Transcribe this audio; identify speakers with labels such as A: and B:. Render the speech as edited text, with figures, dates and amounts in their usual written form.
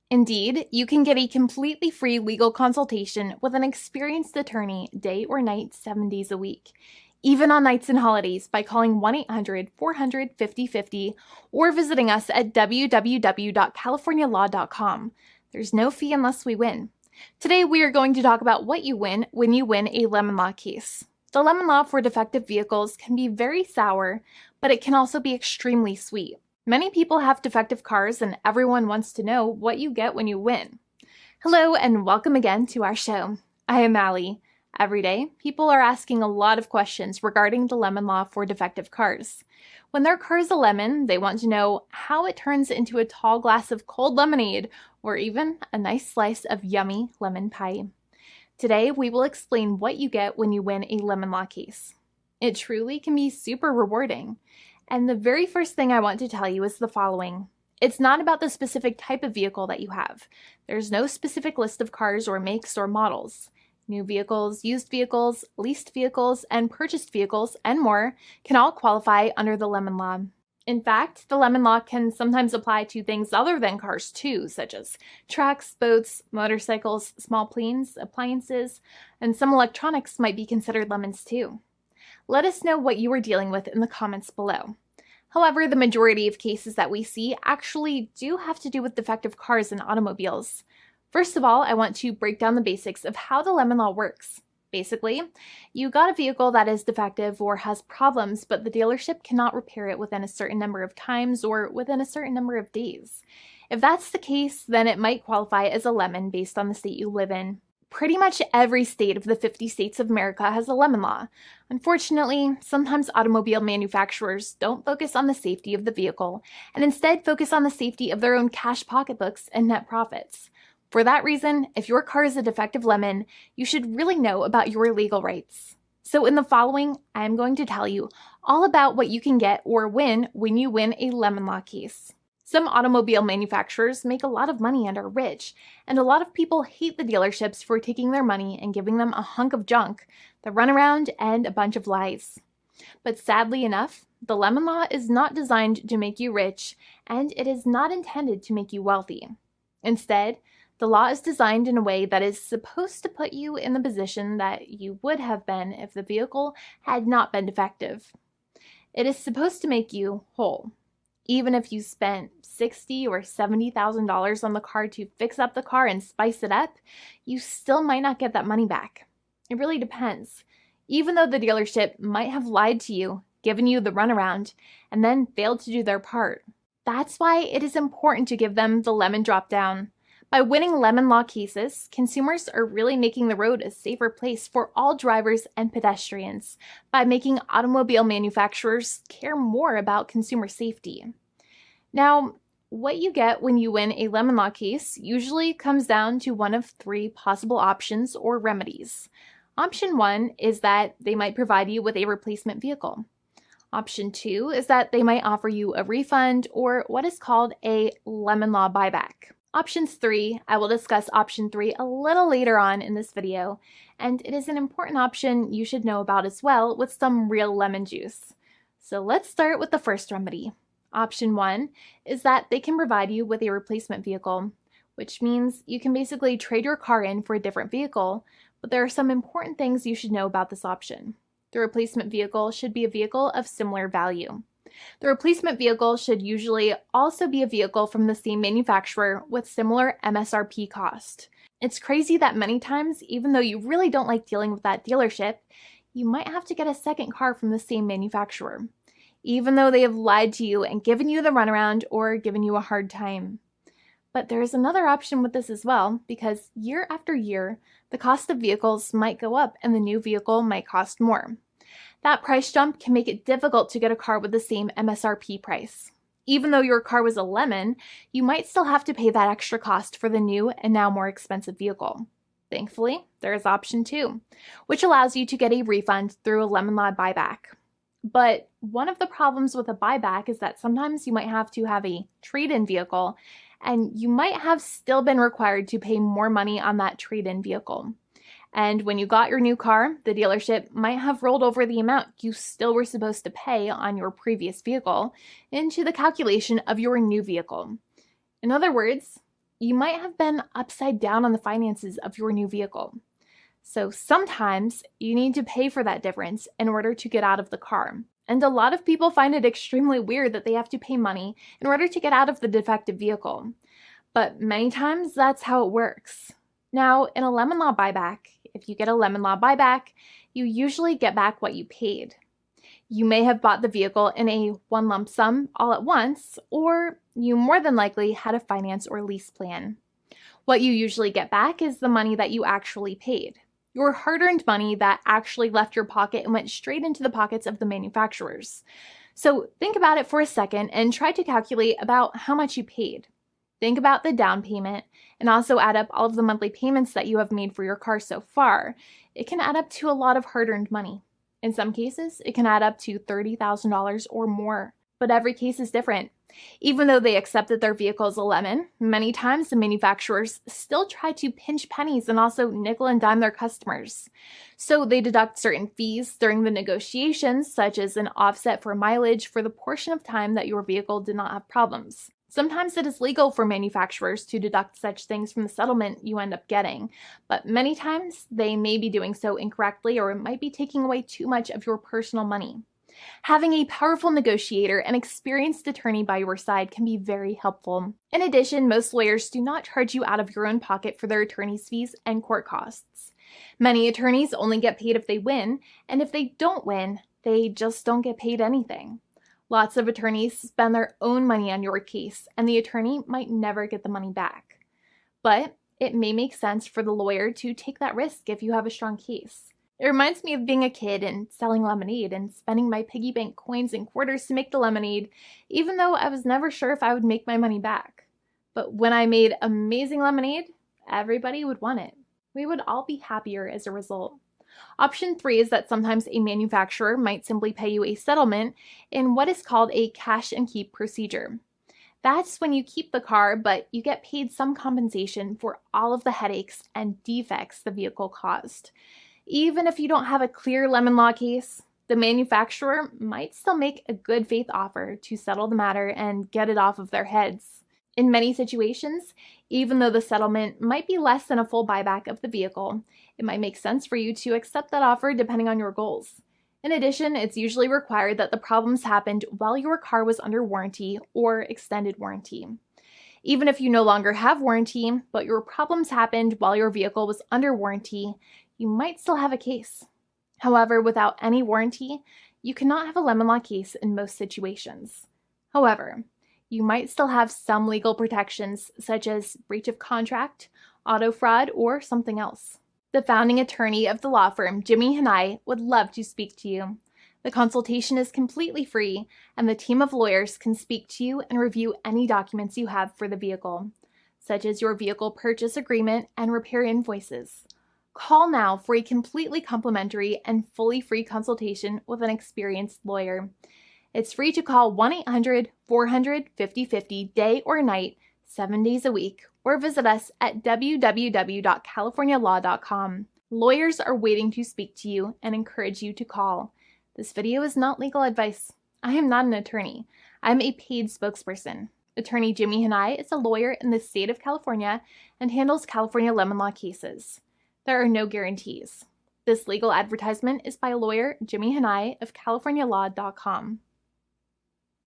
A: Indeed, you can get a completely free legal consultation with an experienced attorney day or night, 7 days a week, even on nights and holidays by calling 1-800-400-5050 or visiting us at www.californialaw.com. There's no fee unless we win. Today, we are going to talk about what you win when you win a lemon law case. The lemon law for defective vehicles can be very sour, but it can also be extremely sweet. Many people have defective cars, and everyone wants to know what you get when you win. Hello, and welcome again to our show. I am Allie. Every day, people are asking a lot of questions regarding the lemon law for defective cars. When their car is a lemon, they want to know how it turns into a tall glass of cold lemonade, or even a nice slice of yummy lemon pie. Today, we will explain what you get when you win a lemon law case. It truly can be super rewarding. And the very first thing I want to tell you is the following. It's not about the specific type of vehicle that you have. There's no specific list of cars or makes or models. New vehicles, used vehicles, leased vehicles, and purchased vehicles, and more can all qualify under the lemon law. In fact, the lemon law can sometimes apply to things other than cars too, such as trucks, boats, motorcycles, small planes, appliances, and some electronics might be considered lemons too. Let us know what you are dealing with in the comments below. However, the majority of cases that we see actually do have to do with defective cars and automobiles. First of all, I want to break down the basics of how the lemon law works. Basically, you got a vehicle that is defective or has problems, but the dealership cannot repair it within a certain number of times or within a certain number of days. If that's the case, then it might qualify as a lemon based on the state you live in. Pretty much every state of the 50 states of America has a lemon law. Unfortunately, sometimes automobile manufacturers don't focus on the safety of the vehicle and instead focus on the safety of their own cash pocketbooks and net profits. For that reason, if your car is a defective lemon, you should really know about your legal rights. So in the following, I'm going to tell you all about what you can get or win when you win a lemon law case. Some automobile manufacturers make a lot of money and are rich, and a lot of people hate the dealerships for taking their money and giving them a hunk of junk, the runaround, and a bunch of lies. But sadly enough, the lemon law is not designed to make you rich, and it is not intended to make you wealthy. Instead, the law is designed in a way that is supposed to put you in the position that you would have been if the vehicle had not been defective. It is supposed to make you whole. Even if you spent $60,000 or $70,000 on the car to fix up the car and spice it up, you still might not get that money back. It really depends. Even though the dealership might have lied to you, given you the runaround, and then failed to do their part. That's why it is important to give them the lemon drop down. By winning lemon law cases, consumers are really making the road a safer place for all drivers and pedestrians by making automobile manufacturers care more about consumer safety. Now, what you get when you win a lemon law case usually comes down to one of three possible options or remedies. Option 1 is that they might provide you with a replacement vehicle. Option 2 is that they might offer you a refund or what is called a lemon law buyback. Options 3, I will discuss option 3 a little later on in this video, and it is an important option you should know about as well with some real lemon juice. So let's start with the first remedy. Option 1 is that they can provide you with a replacement vehicle, which means you can basically trade your car in for a different vehicle, but there are some important things you should know about this option. The replacement vehicle should be a vehicle of similar value. The replacement vehicle should usually also be a vehicle from the same manufacturer with similar MSRP cost. It's crazy that many times, even though you really don't like dealing with that dealership, you might have to get a second car from the same manufacturer, even though they have lied to you and given you the runaround or given you a hard time. But there is another option with this as well, because year after year, the cost of vehicles might go up and the new vehicle might cost more. That price jump can make it difficult to get a car with the same MSRP price. Even though your car was a lemon, you might still have to pay that extra cost for the new and now more expensive vehicle. Thankfully, there is option 2, which allows you to get a refund through a lemon law buyback. But one of the problems with a buyback is that sometimes you might have to have a trade-in vehicle, and you might have still been required to pay more money on that trade-in vehicle. And when you got your new car, the dealership might have rolled over the amount you still were supposed to pay on your previous vehicle into the calculation of your new vehicle. In other words, you might have been upside down on the finances of your new vehicle. So sometimes you need to pay for that difference in order to get out of the car. And a lot of people find it extremely weird that they have to pay money in order to get out of the defective vehicle. But many times that's how it works. Now, in a lemon law buyback, if you get a lemon law buyback, you usually get back what you paid. You may have bought the vehicle in a one lump sum all at once, or you more than likely had a finance or lease plan. What you usually get back is the money that you actually paid. Your hard-earned money that actually left your pocket and went straight into the pockets of the manufacturers. So think about it for a second and try to calculate about how much you paid. Think about the down payment and also add up all of the monthly payments that you have made for your car so far. It can add up to a lot of hard-earned money. In some cases, it can add up to $30,000 or more, but every case is different. Even though they accept that their vehicle is a lemon, many times the manufacturers still try to pinch pennies and also nickel and dime their customers. So they deduct certain fees during the negotiations, such as an offset for mileage for the portion of time that your vehicle did not have problems. Sometimes it is legal for manufacturers to deduct such things from the settlement you end up getting, but many times they may be doing so incorrectly or it might be taking away too much of your personal money. Having a powerful negotiator and experienced attorney by your side can be very helpful. In addition, most lawyers do not charge you out of your own pocket for their attorney's fees and court costs. Many attorneys only get paid if they win, and if they don't win, they just don't get paid anything. Lots of attorneys spend their own money on your case, and the attorney might never get the money back. But it may make sense for the lawyer to take that risk if you have a strong case. It reminds me of being a kid and selling lemonade and spending my piggy bank coins and quarters to make the lemonade, even though I was never sure if I would make my money back. But when I made amazing lemonade, everybody would want it. We would all be happier as a result. Option 3 is that sometimes a manufacturer might simply pay you a settlement in what is called a cash and keep procedure. That's when you keep the car, but you get paid some compensation for all of the headaches and defects the vehicle caused. Even if you don't have a clear lemon law case, the manufacturer might still make a good faith offer to settle the matter and get it off of their heads. In many situations, even though the settlement might be less than a full buyback of the vehicle, it might make sense for you to accept that offer depending on your goals. In addition, it's usually required that the problems happened while your car was under warranty or extended warranty. Even if you no longer have warranty, but your problems happened while your vehicle was under warranty, you might still have a case. However, without any warranty, you cannot have a lemon law case in most situations. However, you might still have some legal protections such as breach of contract, auto fraud, or something else. The founding attorney of the law firm, Jimmy and I, would love to speak to you. The consultation is completely free, and the team of lawyers can speak to you and review any documents you have for the vehicle, such as your vehicle purchase agreement and repair invoices. Call now for a completely complimentary and fully free consultation with an experienced lawyer. It's free to call 1-800-400-5050 day or night, 7 days a week, or visit us at www.californialaw.com. Lawyers are waiting to speak to you and encourage you to call. This video is not legal advice. I am not an attorney. I'm a paid spokesperson. Attorney Jimmy Hanai is a lawyer in the state of California and handles California lemon law cases. There are no guarantees. This legal advertisement is by lawyer Jimmy Hanai of CaliforniaLaw.com.